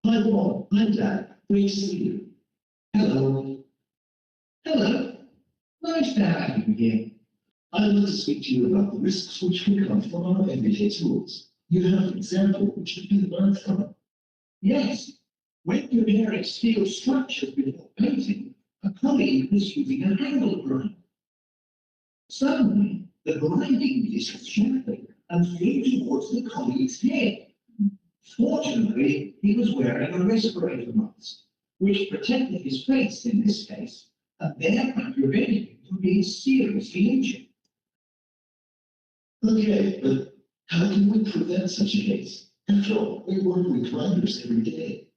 Hi, Bob. Hi, Dad. Great to see you. Hello. Hello. Nice to have you here. I'd like to speak to you about the risks which can come from our everyday tools. You have an example which you can learn from. Yes. When preparing steel structures before painting, a colleague was using an angle grinder. Suddenly, the grinding disc shattered and flew towards the colleague's head. Fortunately, he was wearing a respirator mask, which protected his face in this case, and thereby prevented him from being seriously injured. Okay, but how can we prevent such a case? After all, we work with grinders every day.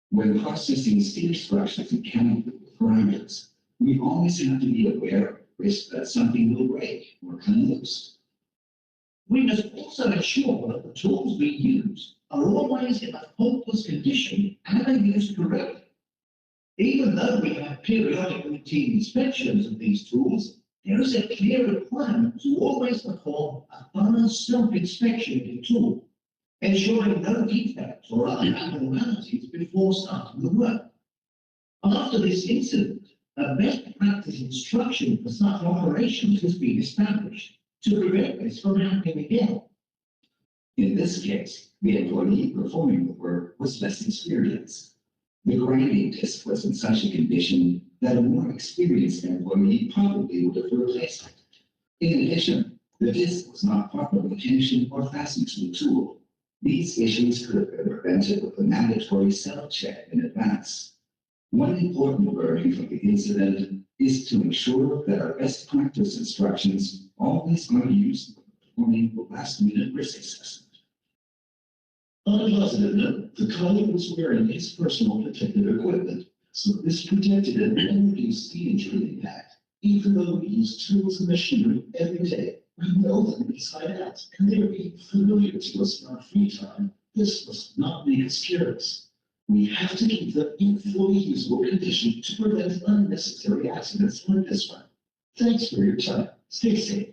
When processing steel structures and chemicals with grinders, we always have to be aware of the risk that something will break or come loose. We must also ensure that the tools we use are always in a faultless condition and are used correctly. Even though we have periodic routine inspections of these tools, there is a clear requirement to always perform a thorough self-inspection of the tool, ensuring no defects or other abnormalities before starting the work. After this incident, a best practice instruction for such operations has been established to prevent this from happening again. In this case, the employee performing the work was less experienced. The grinding disc was in such a condition that a more experienced employee probably would have replaced it. In addition, the disc was not properly tensioned or fastened to the tool. These issues could have been prevented with a mandatory self-check in advance. One important learning from the incident is to ensure that our best practice instructions always are used when performing the last-minute risk assessment. On a positive note, the colleague was wearing his personal protective equipment, so this protected him and reduced the injury impact. Even though we use tools and machinery every day, we know them inside out, and they're being familiar to us in our free time. This must not make us careless. We have to keep them in fully usable condition to prevent unnecessary accidents like this one. Thanks for your time. Stay safe.